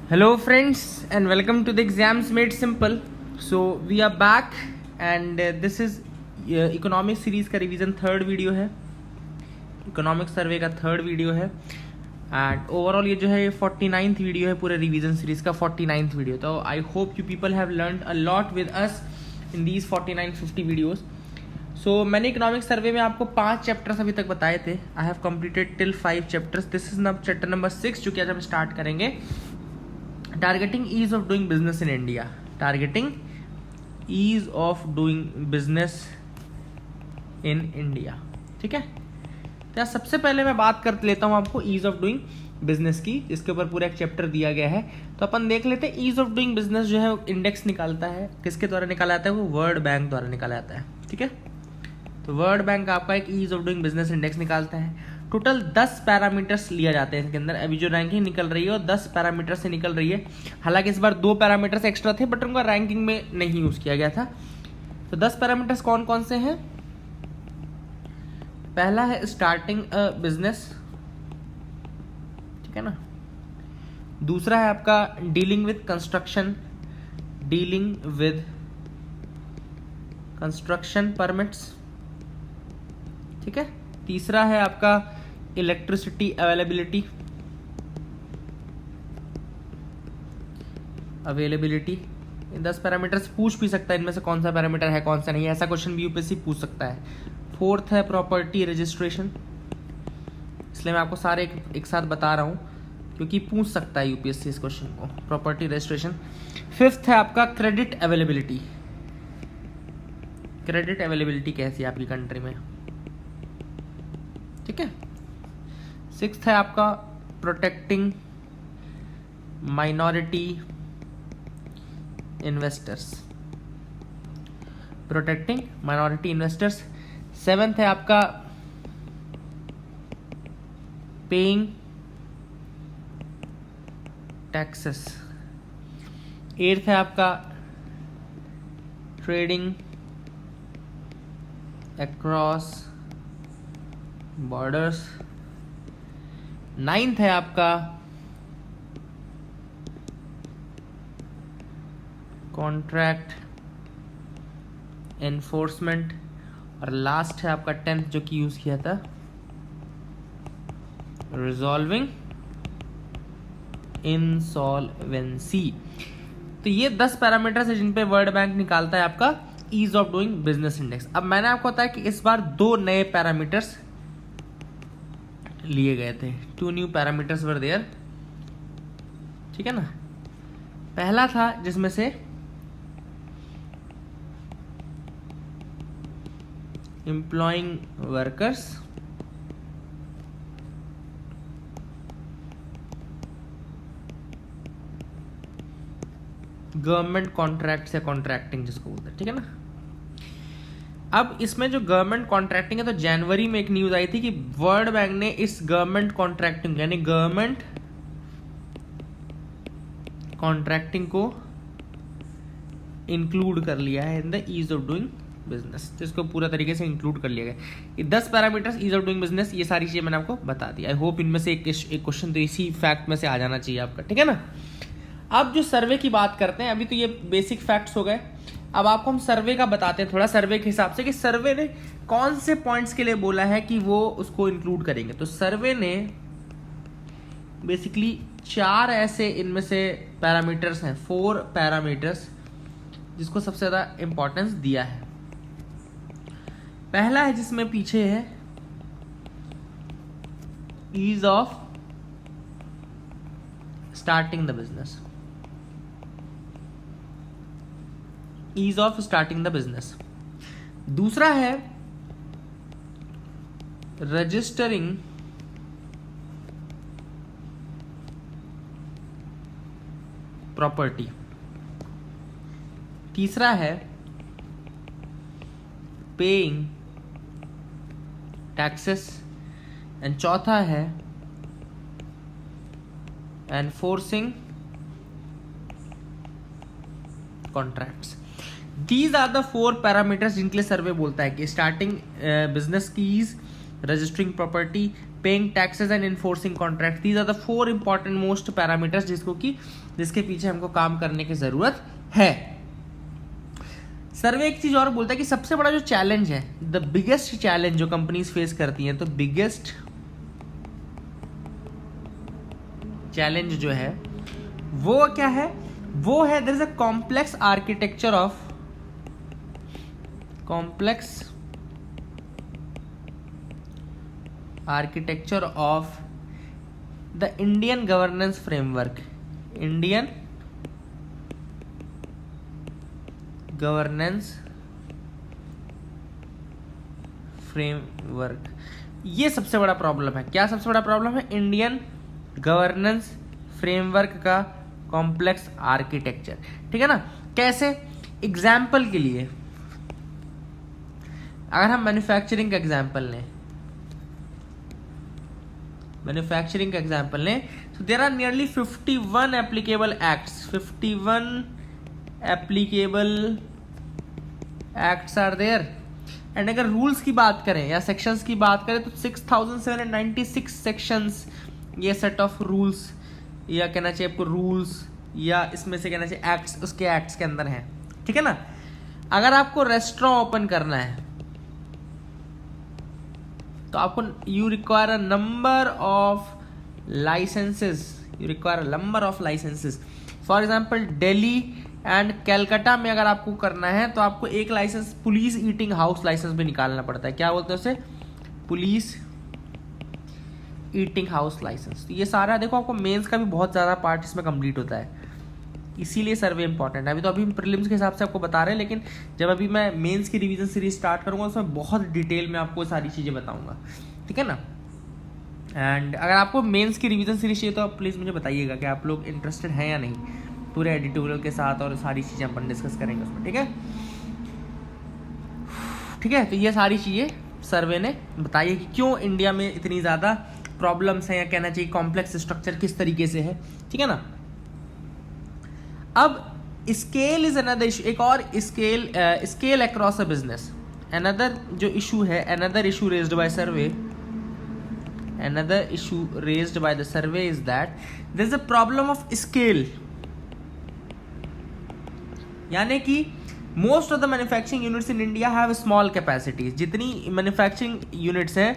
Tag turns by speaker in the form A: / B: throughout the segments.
A: Hello friends and welcome to the exams made simple. So we are back and this is economic series का revision third video है, economic survey का third video है and overall ये जो है ये 49th video है पूरे रिवीजन सीरीज का 49th वीडियो. तो I hope you people have learned a lot with us in these 49-50 videos. So मैंने इकोनॉमिक सर्वे में आपको 5 चैप्टर्स अभी तक बताए थे. I have completed till 5 chapters. This is chapter number 6 जो कि आज हम स्टार्ट करेंगे. Targeting ease of doing business in India. Targeting ease of doing business in India. ठीक है, तो सबसे पहले मैं बात कर लेता हूं आपको ईज ऑफ डूइंग बिजनेस की, जिसके ऊपर पूरा एक चैप्टर दिया गया है. तो अपन देख लेते हैं ईज ऑफ डूइंग बिजनेस जो है इंडेक्स निकालता है. किसके द्वारा निकाला जाता है? वो वर्ल्ड बैंक द्वारा निकाला जाता है. ठीक है, तो वर्ल्ड बैंक आपका एक ease of doing business index निकालता है. टोटल 10 पैरामीटर्स लिया जाते हैं इसके अंदर. अभी जो रैंकिंग निकल रही है वो 10 पैरामीटर से निकल रही है. हालांकि इस बार 2 पैरामीटर्स एक्स्ट्रा थे बट उनका रैंकिंग में नहीं यूज किया गया था. तो 10 पैरामीटर्स कौन कौन से हैं? पहला है स्टार्टिंग अ बिजनेस. ठीक है ना. दूसरा है आपका dealing with construction, dealing with construction permits. ठीक है. तीसरा है आपका इलेक्ट्रिसिटी अवेलेबिलिटी. इन 10 पैरामीटर्स पूछ भी सकता है इनमें से कौन सा पैरामीटर है कौन सा नहीं है. ऐसा क्वेश्चन भी यूपीएससी पूछ सकता है. फोर्थ है प्रॉपर्टी रजिस्ट्रेशन. इसलिए मैं आपको सारे एक साथ बता रहा हूँ क्योंकि पूछ सकता है यूपीएससी इस क्वेश्चन को. Property registration. फिफ्थ है आपका क्रेडिट अवेलेबिलिटी. क्रेडिट अवेलेबिलिटी कैसी है आपकी कंट्री में. ठीक है. सिक्स्थ है आपका protecting minority investors. Protecting minority investors. Seventh है आपका पेइंग टैक्सेस. एट्थ है आपका ट्रेडिंग अक्रॉस बॉर्डर्स. नाइन्थ है आपका कॉन्ट्रैक्ट एनफोर्समेंट. और लास्ट है आपका 10th जो कि यूज किया था रिजॉल्विंग इंसॉल्वेंसी. तो ये 10 पैरामीटर्स है जिन पे वर्ल्ड बैंक निकालता है आपका ease of doing business index. अब मैंने आपको बताया कि इस बार 2 नए पैरामीटर्स लिए गए थे. 2 न्यू पैरामीटर्स वर देयर. ठीक है ना. पहला था जिसमें से एम्प्लॉइंग वर्कर्स, गवर्नमेंट कॉन्ट्रैक्ट या कॉन्ट्रैक्टिंग जिसको बोलते हैं. ठीक है ना. अब इसमें जो गवर्नमेंट कॉन्ट्रैक्टिंग है तो जनवरी में एक न्यूज आई थी कि वर्ल्ड बैंक ने इस गवर्नमेंट कॉन्ट्रैक्टिंग यानी गवर्नमेंट कॉन्ट्रैक्टिंग को इंक्लूड कर लिया है in the ease of doing business. जिसको पूरा तरीके से इंक्लूड कर लिया गया. ये 10 parameters ease of doing business, ये सारी चीजें मैंने आपको बता दी. आई होप इनमें से एक क्वेश्चन तो इसी फैक्ट में से आ जाना चाहिए आपका. ठीक है ना. अब जो सर्वे की बात करते हैं, अभी तो ये बेसिक फैक्ट्स हो गए. अब आपको हम सर्वे का बताते हैं थोड़ा सर्वे के हिसाब से कि सर्वे ने कौन से पॉइंट्स के लिए बोला है कि वो उसको इंक्लूड करेंगे. तो सर्वे ने बेसिकली 4 ऐसे इनमें से पैरामीटर्स हैं, 4 पैरामीटर्स जिसको सबसे ज्यादा इंपॉर्टेंस दिया है. पहला है जिसमें पीछे है ease of starting the business. Ease of starting the business. दूसरा है रजिस्टरिंग प्रॉपर्टी. तीसरा है पेइंग टैक्सेस. एंड चौथा है enforcing contracts. These are the 4 parameters जिनके लिए सर्वे बोलता है कि starting business keys, registering property, paying taxes and enforcing contract. These are the 4 important most parameters जिसके पीछे हमको काम करने की जरूरत है। सर्वे एक चीज और बोलता है कि सबसे बड़ा जो चैलेंज है, द बिगेस्ट चैलेंज जो कंपनीज फेस करती हैं, तो बिगेस्ट चैलेंज जो है वो क्या है, वो है there is a complex architecture of the Indian governance framework. Indian governance framework, ये सबसे बड़ा प्रॉब्लम है। क्या सबसे बड़ा प्रॉब्लम है? इंडियन गवर्नेंस फ्रेमवर्क का कॉम्प्लेक्स आर्किटेक्चर। ठीक है ना? कैसे? एग्जाम्पल के लिए अगर हम मैन्युफैक्चरिंग का एग्जाम्पल लें, so there are nearly 51 applicable acts. 51 applicable acts are there. And अगर रूल्स की बात करें या सेक्शंस की बात करें तो 6796 सेक्शंस, ये सेट ऑफ रूल्स, या कहना चाहिए आपको रूल्स, या इसमें से कहना चाहिए एक्ट्स, उसके एक्ट्स के अंदर हैं। ठीक है ना? अगर आपको रेस्टोरेंट ओपन करना है तो आपको you require a number of licences. For example Delhi and Calcutta में अगर आपको करना है तो आपको एक licence, police eating house licence भी निकालना पड़ता है। क्या बोलते हैं उसे? Police eating house licence. तो ये सारा देखो, आपको मेंस का भी बहुत ज़्यादा पार्ट इसमें कंप्लीट होता है, इसीलिए सर्वे इंपॉर्टेंट है। अभी तो अभी प्रीलिम्स के हिसाब से आपको बता रहे हैं, लेकिन जब अभी मैं मेंस की रिवीजन सीरीज स्टार्ट करूंगा उसमें बहुत डिटेल में आपको सारी चीज़ें बताऊंगा। ठीक है ना? एंड अगर आपको मेंस की रिवीजन सीरीज चाहिए तो आप प्लीज़ मुझे बताइएगा कि आप लोग इंटरेस्टेड हैं या नहीं, पूरे एडिटोरियल के साथ, और सारी चीज़ें अपन डिस्कस करेंगे उसमें। ठीक है, तो ये सारी चीज़ें सर्वे ने बताई है कि क्यों इंडिया में इतनी ज़्यादा प्रॉब्लम्स हैं, या कहना चाहिए कॉम्प्लेक्स स्ट्रक्चर किस तरीके से है। ठीक है ना? अब स्केल इज अनदर इशू, एक और scale across a business. Another जो इशू है, another issue raised by the survey is that there is a problem of scale. यानी कि most of the manufacturing units in India have small capacities. जितनी manufacturing units हैं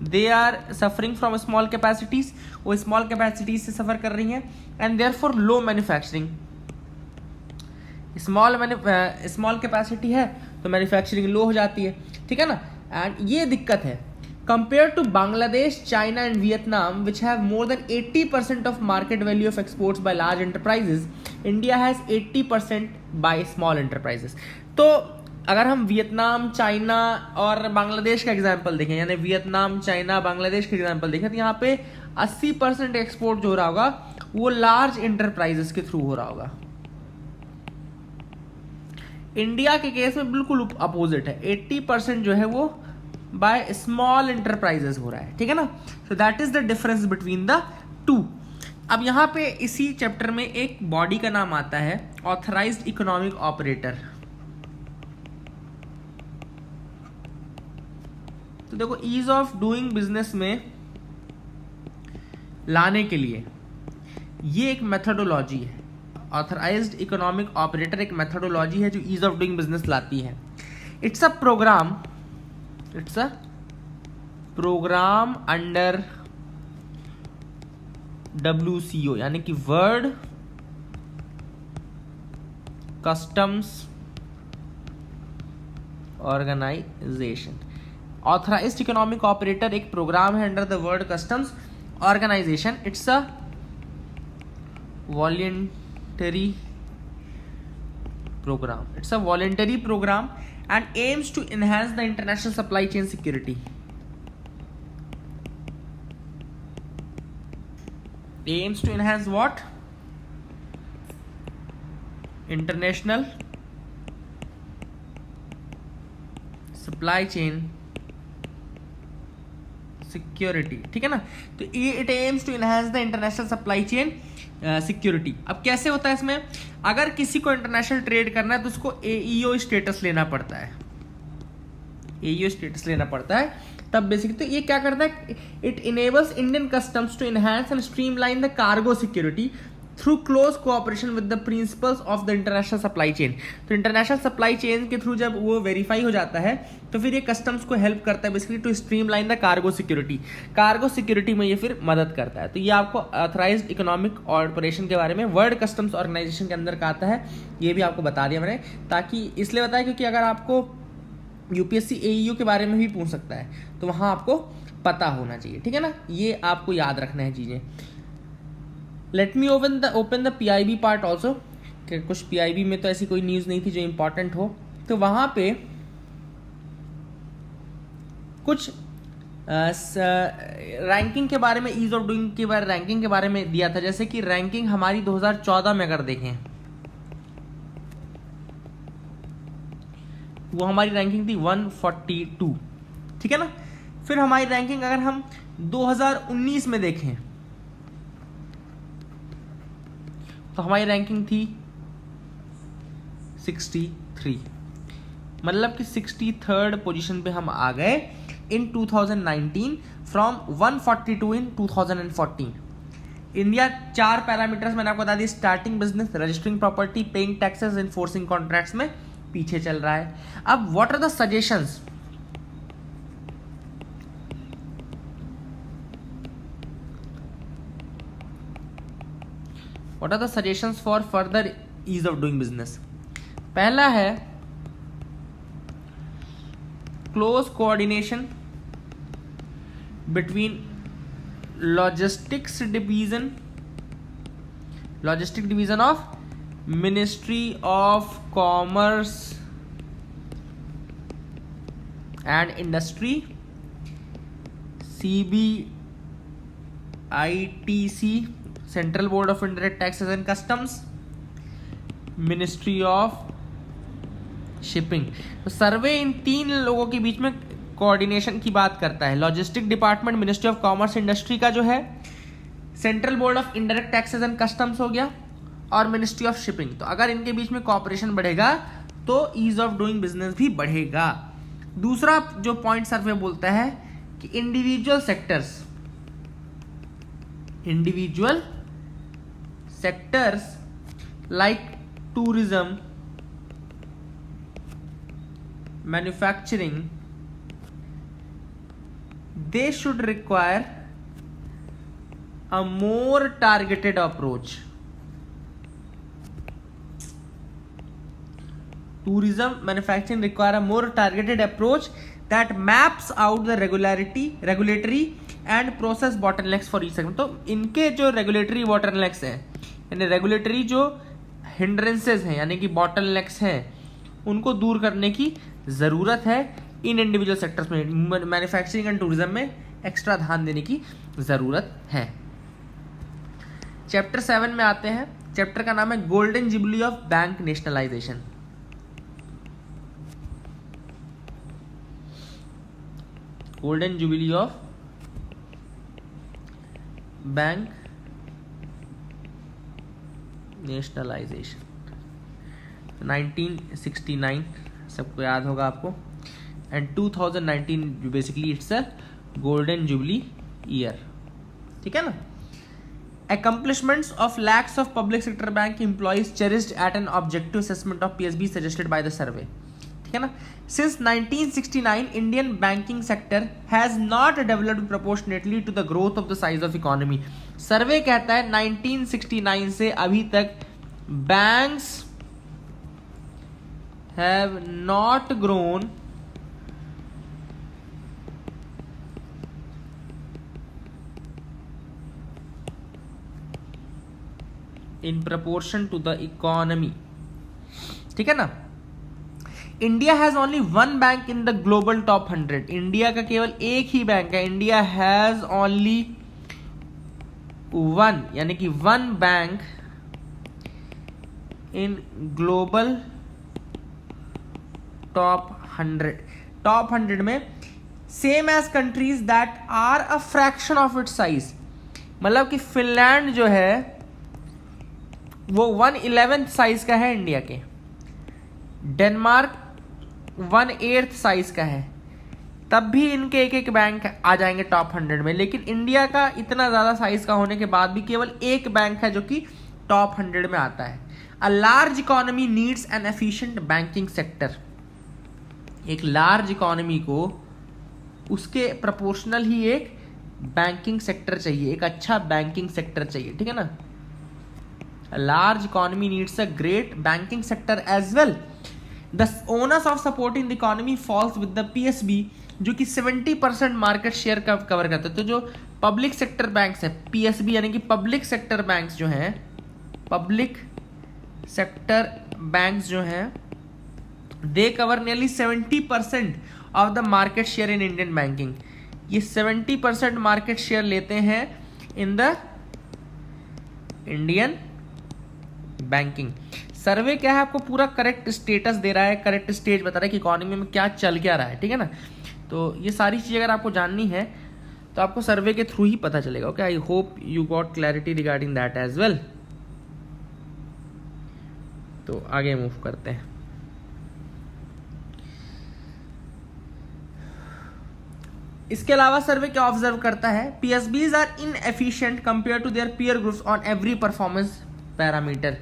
A: they are suffering from small capacities, वो small capacities से suffer कर रही हैं, and therefore low manufacturing. Small capacity है तो मैन्युफैक्चरिंग लो हो जाती है। ठीक है ना? एंड ये दिक्कत है compare to Bangladesh, China and Vietnam which have more than 80% of market value of exports by large enterprises, India has 80% by small enterprises. तो अगर हम वियतनाम, चाइना और बांग्लादेश का एग्जाम्पल देखें, यानी वियतनाम, चाइना, बांग्लादेश का एग्जाम्पल देखें, तो यहाँ पे 80% एक्सपोर्ट जो हो रहा होगा वो लार्ज एंटरप्राइजेस के थ्रू हो रहा होगा। इंडिया के केस में बिल्कुल अपोजिट है, 80% जो है वो बाय स्मॉल एंटरप्राइजेस हो रहा है। ठीक है ना? So that is the difference between the two. अब यहाँ पे इसी चैप्टर में एक बॉडी का नाम आता है ऑथराइज्ड इकोनॉमिक ऑपरेटर। तो देखो, ईज ऑफ डूइंग बिजनेस में लाने के लिए ये एक मेथोडोलॉजी है। ऑथराइज्ड इकोनॉमिक ऑपरेटर एक मेथोडोलॉजी है जो ईज ऑफ डूइंग बिजनेस लाती है। It's a program under WCO, यानी कि world customs organisation. Authorised economic operator एक प्रोग्राम है under the world customs organisation. It's a voluntary program and aims to enhance the international supply chain security. Aims to enhance what? International supply chain security. ठीक है ना? तो it aims to enhance the international supply chain security. अब कैसे होता है इसमें? अगर किसी को इंटरनेशनल ट्रेड करना है तो उसको AEO स्टेटस लेना पड़ता है। तब बेसिकली तो ये क्या करता है, it enables Indian customs to enhance and streamline the cargo security through close cooperation with the principles of the international supply chain. तो इंटरनेशनल सप्लाई चेन के थ्रू जब वो वेरीफाई हो जाता है तो फिर ये कस्टम्स को हेल्प करता है basically to streamline the cargo security. Cargo security में ये फिर मदद करता है। तो ये आपको ऑथराइज्ड इकोनॉमिक ऑपरेशन के बारे में वर्ल्ड कस्टम्स ऑर्गेनाइजेशन के अंदर का आता है, ये भी आपको बता दिया मैंने, ताकि इसलिए बताया क्योंकि अगर आपको यूपीएससी एईयू के बारे में भी पूछ सकता है तो वहाँ आपको पता होना चाहिए, ठीक है ना, ये आपको याद रखना है चीज़ें। Let me open the PIB part also, कुछ पीआईबी में तो ऐसी कोई न्यूज़ नहीं थी जो इंपॉर्टेंट हो, तो वहाँ पे कुछ रैंकिंग के बारे में, ईज ऑफ डूइंग के बारे रैंकिंग के बारे में दिया था। जैसे कि रैंकिंग हमारी 2014 में अगर देखें वो हमारी रैंकिंग थी 142, ठीक है ना। फिर हमारी रैंकिंग अगर हम 2019 में देखें तो हमारी रैंकिंग थी 63, मतलब कि 63rd पोजीशन पे हम आ गए in 2019 from 142 in 2014। India 4 parameters मैंने आपको बता दी, starting business, registering property, paying taxes, enforcing contracts में पीछे चल रहा है। अब what are the suggestions, what are the suggestions for further ease of doing business. पहला है close coordination between logistic division of ministry of commerce and industry, CBITC, central board of indirect taxes and customs, ministry of shipping. तो सर्वे इन 3 लोगों के बीच में coordination की बात करता है। Logistic department, ministry of commerce industry का जो है, central board of indirect taxes and customs हो गया, और मिनिस्ट्री ऑफ शिपिंग। तो अगर इनके बीच में कोऑपरेशन बढ़ेगा तो ईज ऑफ डूइंग बिजनेस भी बढ़ेगा। दूसरा जो पॉइंट सर्वे बोलता है कि individual sectors like tourism, manufacturing, they should require a more targeted approach. Tourism, manufacturing require a more targeted approach that maps out the regulatory and process bottlenecks for each segment. तो इनके जो regulatory bottlenecks हैं, यानी regulatory जो hindrances हैं यानी कि bottlenecks हैं, उनको दूर करने की ज़रूरत है। इन इंडिविजुअल सेक्टर्स में, मैन्युफैक्चरिंग एंड टूरिज्म में एक्स्ट्रा ध्यान देने की ज़रूरत है। चैप्टर 7 में आते हैं। चैप्टर का नाम है golden jubilee of bank nationalisation. Golden jubilee of bank nationalisation 1969 सबको याद होगा आपको, and 2019 basically it's a golden jubilee year, ठीक है ना। Accomplishments of lakhs of public sector bank employees cherished at an objective assessment of PSB suggested by the survey, ठीक है ना। Since 1969 Indian banking sector has not developed proportionately to the growth of the size of economy. सर्वे कहता है 1969 से अभी तक banks have not grown in proportion to the economy, ठीक है ना। India has only one bank in the global top 100। India का केवल एक ही बैंक है। इंडिया हैज ओनली वन, यानी कि one bank in global top 100। Top 100 में same as countries that are a fraction of its size, मतलब कि फिनलैंड जो है वो 1/11 साइज का है इंडिया के, डेनमार्क 1/8 साइज का है, तब भी इनके एक एक बैंक आ जाएंगे टॉप 100 में। लेकिन इंडिया का इतना ज़्यादा साइज का होने के बाद भी केवल एक बैंक है जो कि टॉप 100 में आता है। A large economy needs an efficient banking sector. एक लार्ज इकोनॉमी को उसके प्रोपोर्शनल ही एक बैंकिंग सेक्टर चाहिए, एक अच्छा बैंकिंग सेक्टर चाहिए, ठीक है ना। A large economy needs a great banking sector as well. The onus of supporting the economy falls with the PSB, जो कि 70% मार्केट शेयर का कवर करते हैं। तो जो पब्लिक सेक्टर बैंक्स है, PSB यानी कि पब्लिक सेक्टर बैंक्स जो हैं, पब्लिक सेक्टर बैंक्स जो हैं, they cover nearly 70% of the market share in Indian banking. ये 70% मार्केट शेयर लेते हैं in the Indian banking. Survey क्या है, आपको पूरा करेक्ट स्टेटस दे रहा है, करेक्ट स्टेज बता रहा है कि इकोनॉमी में क्या चल क्या रहा है, ठीक है ना। तो ये सारी चीज़ें अगर आपको जाननी है तो आपको सर्वे के थ्रू ही पता चलेगा। Okay, I hope you got clarity regarding that as well. तो आगे मूव करते हैं। इसके अलावा सर्वे क्या ऑब्जर्व करता है, PSBs are inefficient compare to their peer groups on every performance parameter.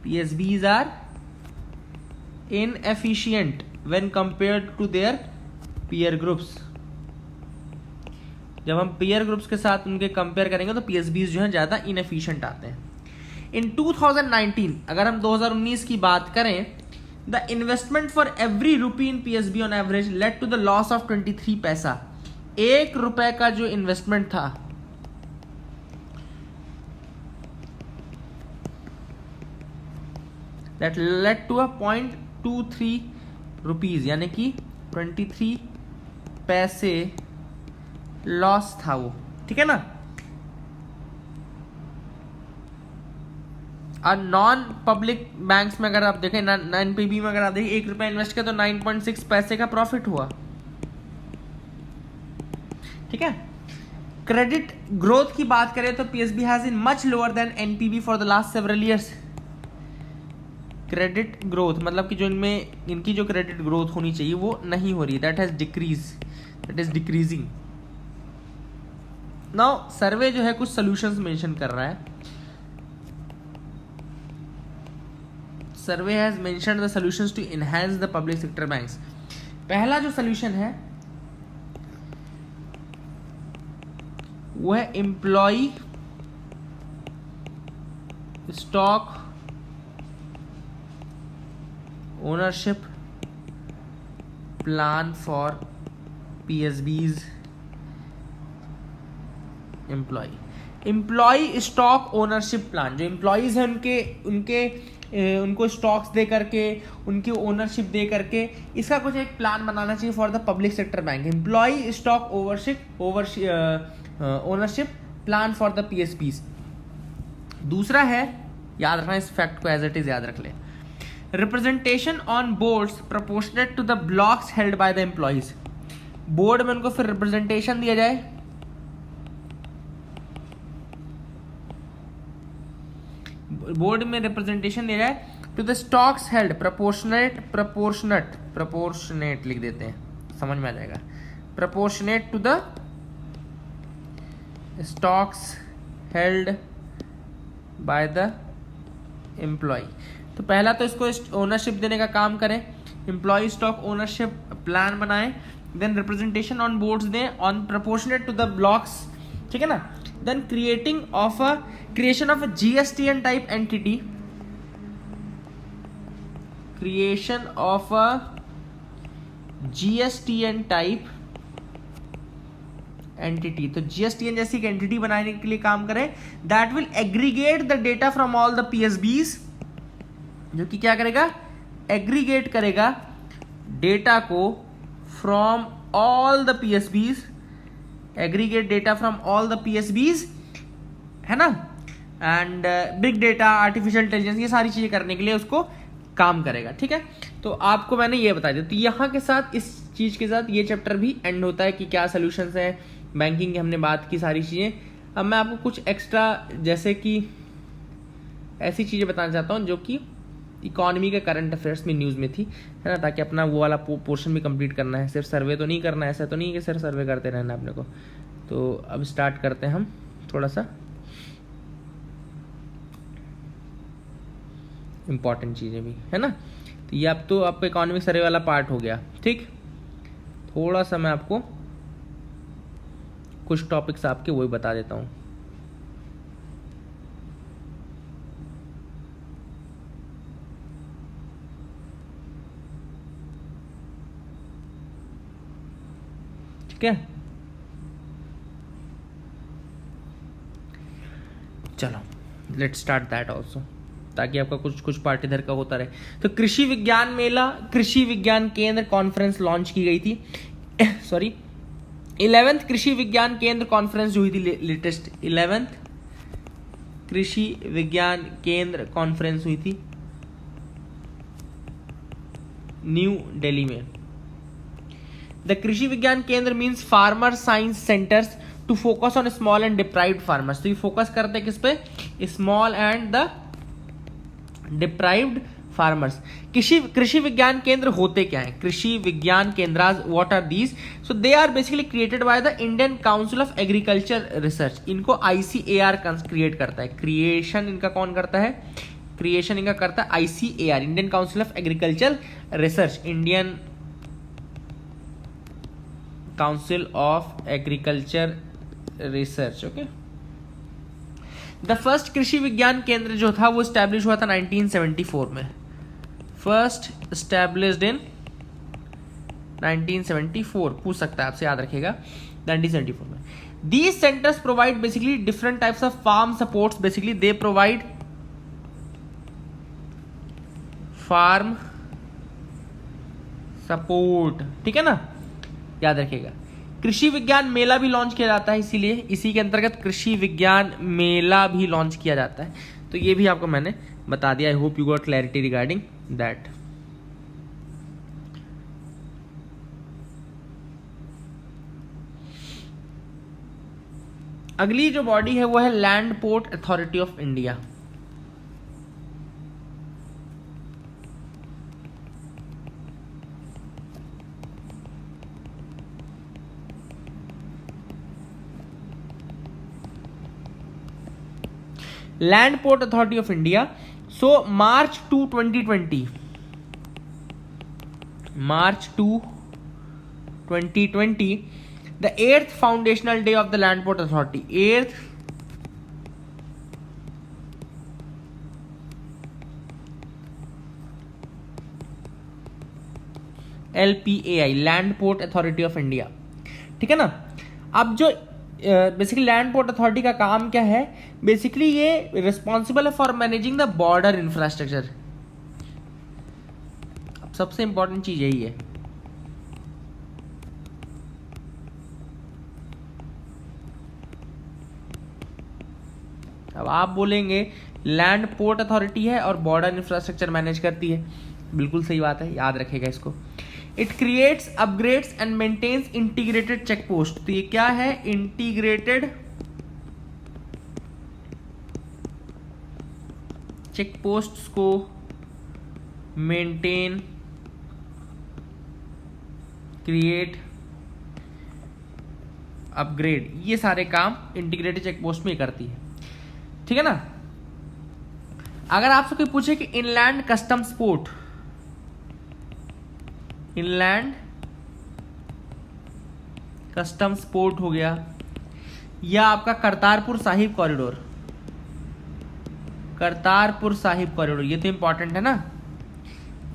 A: PSBs are inefficient when compared to their peer groups। जब हम peer groups के साथ उनके कंपेयर करेंगे तो PSBs जो है ज़्यादा inefficient आते हैं। In 2019, अगर हम 2019 की बात करें, the investment for every rupee in PSB on average led to the loss of 23 पैसा। 1 रुपए का जो इन्वेस्टमेंट था that led to a 0.23 rupees, यानी कि 23 पैसे लॉस था वो, ठीक है ना। और नॉन पब्लिक बैंक्स में अगर आप देखें, NPB में अगर आप देखें, 1 रुपया इन्वेस्ट किया तो 9.6 पैसे का प्रॉफिट हुआ, ठीक है। क्रेडिट ग्रोथ की बात करें तो PSB has in much lower than NPB for the last several years. Credit growth मतलब कि जो इनमें इनकी जो क्रेडिट ग्रोथ होनी चाहिए वो नहीं हो रही, that has decrease, that is decreasing. Now survey जो है कुछ सॉल्यूशंस मेंशन कर रहा है। Survey has mentioned the solutions to enhance the public sector banks. पहला जो सॉल्यूशन है वो है employ stock ownership plan for PSBs। Employ stock ownership plan, जो एम्प्लॉयज हैं उनको स्टॉक्स दे करके, उनकी ओनरशिप दे करके, इसका कुछ एक प्लान बनाना चाहिए for the public sector bank. Employ stock ownership plan for the PSBs। दूसरा है, याद रखना इस फैक्ट को एज इट इज याद रख ले, representation on boards proportionate to the blocks held by the employees. Board में उनको फिर रिप्रेजेंटेशन दिया जाए, बोर्ड में रिप्रेजेंटेशन दिया जाए to the stocks held proportionate लिख देते हैं, समझ में आ जाएगा, proportionate to the stocks held by the employ. तो पहला तो इसको ओनरशिप देने का काम करें, एम्प्लॉय स्टॉक ओनरशिप प्लान बनाएं, देन रिप्रेजेंटेशन ऑन बोर्ड्स दें on proportionate to the blocks, ठीक है ना। Then creation of a GSTN type entity, creation of a GSTN type entity. तो GSTN जैसी एक एंटिटी बनाने के लिए काम करें, that will aggregate the data from all the PSBs, जो कि क्या करेगा, एग्रीगेट करेगा डेटा को from all the PSBs, aggregate data from all the PSBs, है ना। And big data, artificial intelligence, ये सारी चीजें करने के लिए उसको काम करेगा, ठीक है। तो आपको मैंने ये बता दिया। तो यहाँ के साथ, इस चीज के साथ ये चैप्टर भी एंड होता है कि क्या सॉल्यूशंस है बैंकिंग की, हमने बात की सारी चीजें। अब मैं आपको कुछ एक्स्ट्रा जैसे कि ऐसी चीजें बताना चाहता हूँ जो कि इकोनॉमी के करंट अफेयर्स में न्यूज़ में थी, है ना, ताकि अपना वो वाला पोर्शन भी कंप्लीट करना है। सिर्फ सर्वे तो नहीं करना है, ऐसा तो नहीं कि सिर्फ सर्वे करते रहना अपने को। तो अब स्टार्ट करते हैं हम थोड़ा सा इम्पॉर्टेंट चीज़ें भी, है ना। तो ये अब तो आपका इकोनॉमिक सर्वे वाला पार्ट हो गया, ठीक। थोड़ा सा मैं आपको कुछ टॉपिक्स आपके वही बता देता हूँ। ठीक है, चलो लेट्स स्टार्ट दैट ऑल्सो, ताकि आपका कुछ कुछ पार्ट इधर का होता रहे। तो कृषि विज्ञान मेला, कृषि विज्ञान केंद्र कॉन्फ्रेंस लॉन्च की गई थी सॉरी 11th कृषि विज्ञान केंद्र कॉन्फ्रेंस जो हुई थी लेटेस्ट, 11th कृषि विज्ञान केंद्र कॉन्फ्रेंस हुई थी न्यू दिल्ली में। The Krishi Vigyan Kendra means farmer science centres to focus on small and deprived farmers. तो ये फोकस करते हैं किस पे? Small and the deprived farmers. Krishi Vigyan Kendra होते क्या है? Krishi Vigyan Kendra, what are these? So they are basically created by the Indian council of agriculture research. इनको ICAR क्रिएट करता है। क्रिएशन इनका कौन करता है? क्रिएशन इनका करता है ICAR, Indian council of agriculture research, Indian council of agriculture research. Okay, the first कृषि विज्ञान केंद्र जो था वो स्टैब्लिश हुआ था 1974 में। फर्स्ट स्टैब्लिश्ड इन 1974, पूछ सकता है आपसे, याद रखिएगा 1974 में। These centres provide basically different types of farm supports. Basically they provide farm support, ठीक है ना, याद रखिएगा। कृषि विज्ञान मेला भी लॉन्च किया जाता है, इसीलिए इसी के अंतर्गत कृषि विज्ञान मेला भी लॉन्च किया जाता है। तो ये भी आपको मैंने बता दिया। आई hope you got clarity regarding that. अगली जो बॉडी है वो है land port authority of India. Land port authority of India. So March 2 2020, March 2 2020, the 8th foundational day of the land port authority. 8th LPAI, land port authority of India, ठीक है ना। अब जो बेसिकली लैंड पोर्ट अथॉरिटी का काम क्या है? Basically ये रिस्पॉन्सिबल है for managing the border infrastructure. अब सबसे इंपॉर्टेंट चीज यही है, अब आप बोलेंगे लैंड पोर्ट अथॉरिटी है और बॉर्डर इंफ्रास्ट्रक्चर मैनेज करती है, बिल्कुल सही बात है, याद रखेगा इसको। It creates, upgrades and maintains integrated check post. तो ये क्या है? इंटीग्रेटेड चेक पोस्ट को मेंटेन, क्रिएट, अपग्रेड, ये सारे काम इंटीग्रेटेड चेक पोस्ट में करती है, ठीक है ना। अगर आपसे कोई पूछे कि inland customs port, inland customs port हो गया, या आपका करतारपुर साहिब कॉरिडोर, करतारपुर साहिब कॉरिडोर, ये तो इंपॉर्टेंट है ना।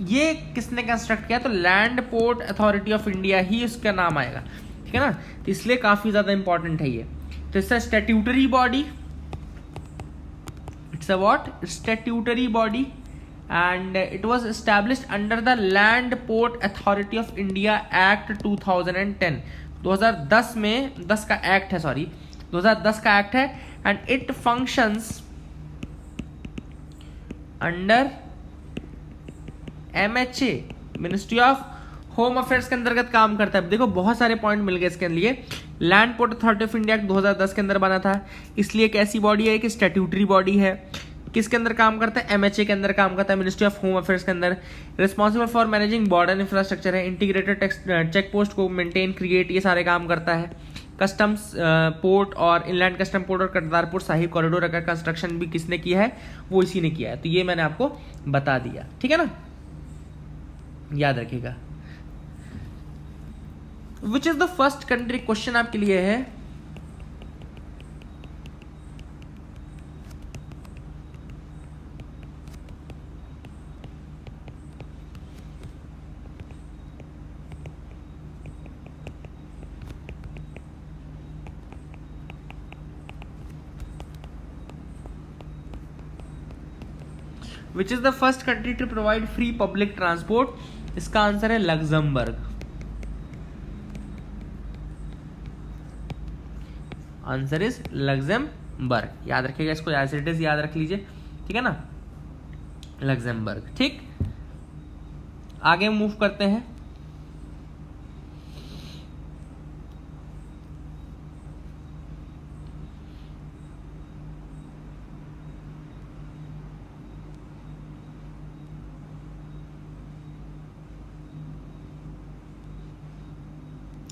A: ये किसने कंस्ट्रक्ट किया? तो land port authority of India ही उसका नाम आएगा, ठीक है ना। तो इसलिए काफी ज्यादा इंपॉर्टेंट है ये। तो इसका statutory body, it's a what? Statutory body, and it was established under the Land Port Authority of India Act 2010। 2010 में 10 का एक्ट है, सॉरी 2010 का एक्ट है, and it functions under MHA, ministry of home affairs के अंतर्गत काम करता है। देखो बहुत सारे पॉइंट मिल गए इसके लिए। Land port authority of India 2010 के अंदर बना था, इसलिए एक ऐसी बॉडी है कि स्टैट्यूटरी बॉडी है, किसके अंदर काम करता है, MHA के अंदर काम करता है, मिनिस्ट्री ऑफ होम अफेयर्स के अंदर। Responsible for managing border infrastructure है, इंटीग्रेटेड चेक पोस्ट को मेंटेन क्रिएट ये सारे काम करता है। कस्टम्स पोर्ट और इनलैंड कस्टम पोर्ट और करतारपुर साहिब कॉरिडोर का कंस्ट्रक्शन भी किसने किया है, वो इसी ने किया है। तो ये मैंने आपको बता दिया, ठीक है ना, याद रखिएगा। Which is the first country, question आपके लिए है which is the first country to provide free public transport, इसका आंसर है लग्जमबर्ग। आंसर इज लग्जमबर्ग, याद रखिएगा इसको, एज इट इज याद रख लीजिए, ठीक है ना, लग्जमबर्ग। ठीक, आगे मूव करते हैं।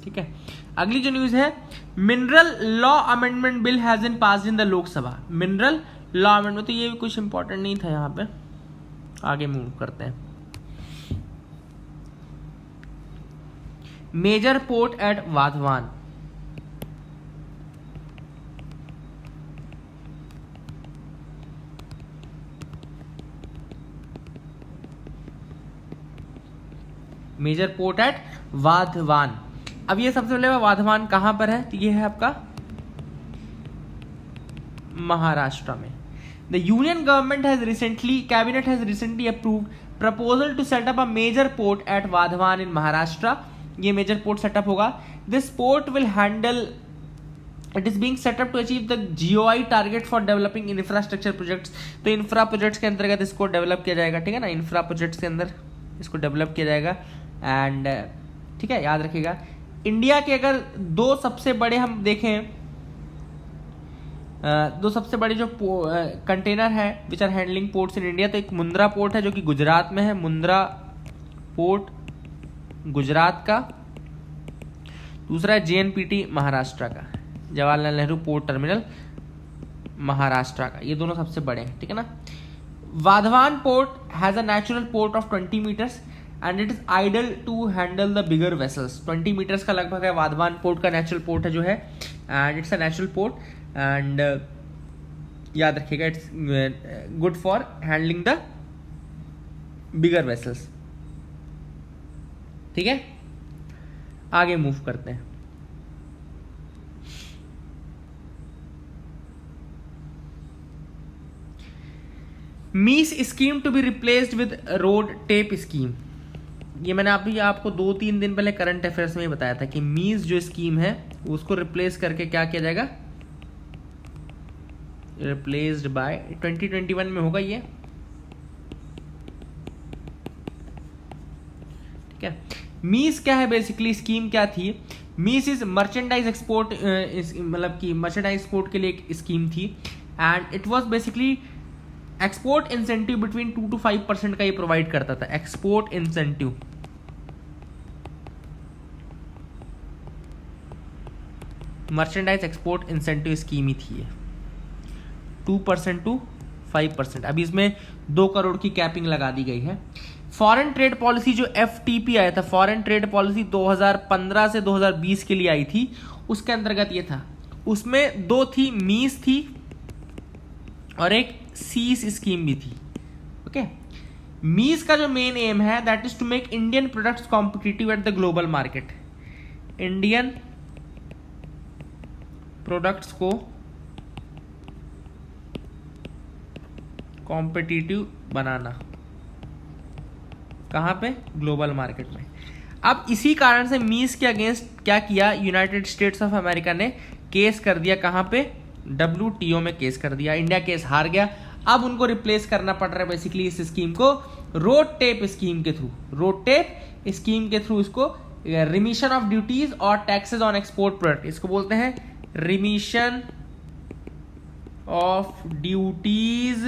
A: ठीक है, अगली जो न्यूज है, mineral law amendment bill has been passed in the Lok Sabha. Mineral law amendment, तो ये भी कुछ इंपॉर्टेंट नहीं था यहां पे, आगे मूव करते हैं। Major port at Vadhavan, major port at Vadhavan. अब ये सबसे पहले वाधवान कहां पर है, तो ये है आपका महाराष्ट्र में। The union government has recently, cabinet has recently approved proposal to set up a major port at Vadhavan in Maharashtra. ये मेजर पोर्ट सेटअप होगा। This port will handle, it is being set up to achieve the GOI target for developing infrastructure projects. तो infra projects के अंतर्गत इसको develop किया जाएगा, ठीक है ना, इंफ्रा प्रोजेक्ट्स के अंदर इसको डेवलप किया जाएगा। एंड ठीक है, याद रखिएगा, इंडिया के अगर दो सबसे बड़े हम देखें, दो सबसे बड़े जो कंटेनर है which are handling ports in India, तो एक मुंद्रा पोर्ट है जो कि गुजरात में है, मुंद्रा पोर्ट गुजरात का, दूसरा है JNPT महाराष्ट्र का, जवाहरलाल नेहरू पोर्ट टर्मिनल महाराष्ट्र का। ये दोनों सबसे बड़े हैं, ठीक है ना। Vadhavan port has a natural port of 20 metres and it is ideal to handle the bigger vessels. 20 metres का लगभग है वाधवान पोर्ट का नेचुरल पोर्ट है जो है, and it's a natural port and याद रखिएगा it's good for handling the bigger vessels, ठीक है। आगे मूव करते हैं। मीस scheme to be replaced with RoDTEP scheme. ये मैंने आपको 2-3 दिन पहले करंट अफेयर्स में ही बताया था कि मीस जो स्कीम है उसको रिप्लेस करके क्या किया जाएगा, रिप्लेस्ड बाय 2021 में होगा ये, ठीक है। मीस क्या है बेसिकली, स्कीम क्या थी, मीस इज मर्चेंडाइज एक्सपोर्ट, मतलब कि मर्चेंडाइज एक्सपोर्ट के लिए एक स्कीम थी and it was basically export incentive between 2 to 5% का ये प्रोवाइड करता था। Export incentive, merchandise export incentive scheme ही थी ये, 2% to 5%। अभी इसमें 2 करोड़ की कैपिंग लगा दी गई है। फॉरेन ट्रेड पॉलिसी जो FTP आया था, फॉरेन ट्रेड पॉलिसी 2015 से 2020 के लिए आई थी, उसके अंतर्गत ये था। उसमें 2 थी, मीस थी और एक सीस स्कीम भी थी, ओके। मीस का जो मेन एम है that is to make Indian products competitive at the global market. Indian products को कॉम्पिटिटिव बनाना, कहां पे, ग्लोबल मार्केट में। अब इसी कारण से मीस के अगेंस्ट क्या किया, यूनाइटेड स्टेट्स ऑफ अमेरिका ने केस कर दिया, कहां पे, WTO में केस कर दिया। इंडिया केस हार गया। अब उनको रिप्लेस करना पड़ रहा है बेसिकली इस स्कीम को रोड टेप स्कीम के थ्रू। रोड टेप स्कीम के थ्रू इसको रिमिशन ऑफ ड्यूटीज और टैक्सेस ऑन एक्सपोर्ट प्रोडक्ट, इसको बोलते हैं रिमिशन ऑफ ड्यूटीज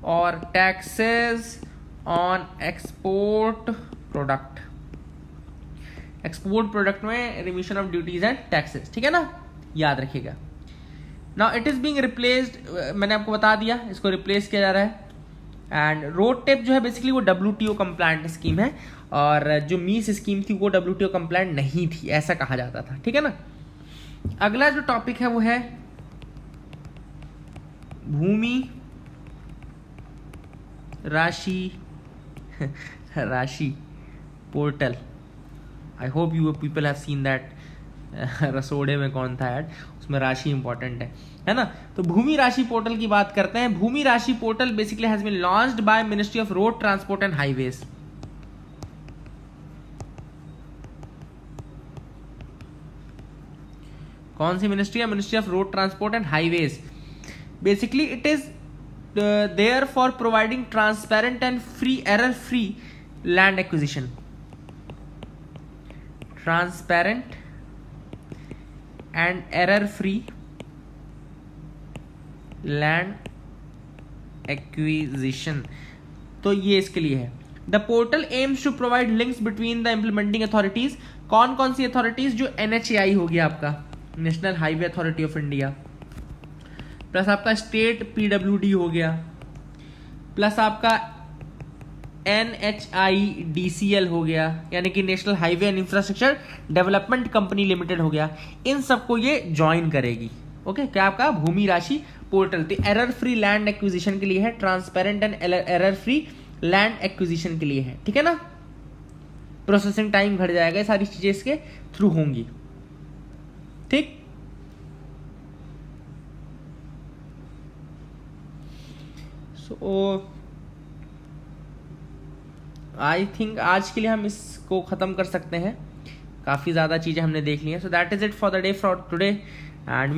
A: और taxes on export product. Export product में remission of duties and taxes, ठीक है ना, याद रखिएगा। Now it is being replaced, मैंने आपको बता दिया इसको रिप्लेस किया जा रहा है। एंड रोड टेप जो है बेसिकली वो WTO कंप्लायंट स्कीम है, और जो मीस स्कीम थी वो WTO कंप्लायंट नहीं थी, ऐसा कहा जाता था, ठीक है ना। अगला जो टॉपिक है वो है Bhoomi Rashi portal. I hope you people have seen that रसोड़े में कौन था ऐड, उसमें राशि इंपॉर्टेंट है ना। तो भूमि राशि पोर्टल की बात करते हैं। Bhoomi Rashi portal basically has been launched by ministry of road transport and highways. कौन सी मिनिस्ट्री है? Ministry of road transport and highways. Basically it is there for providing transparent and free error free land acquisition. Transparent and error free land acquisition, तो ये इसके लिए है। The portal aims to provide links between the implementing authorities. कौन कौन सी authorities? जो NHAI हो गया आपका, national highway authority of India, plus आपका स्टेट PWD हो गया, प्लस आपका NHIDCL हो गया, यानी कि national highway and infrastructure development company limited हो गया। इन सबको ये ज्वाइन करेगी। ओके, क्या आपका भूमि राशि पोर्टल। तो एरर फ्री लैंड एक्विजिशन के लिए है, transparent and error free land acquisition के लिए है, ठीक है ना। प्रोसेसिंग टाइम घट जाएगा, ये सारी चीजें इसके थ्रू होंगी, ठीक। सो आई थिंक आज के लिए हम इसको खत्म कर सकते हैं, काफी ज्यादा चीजें हमने देख ली हैं। So that is it for the day for today and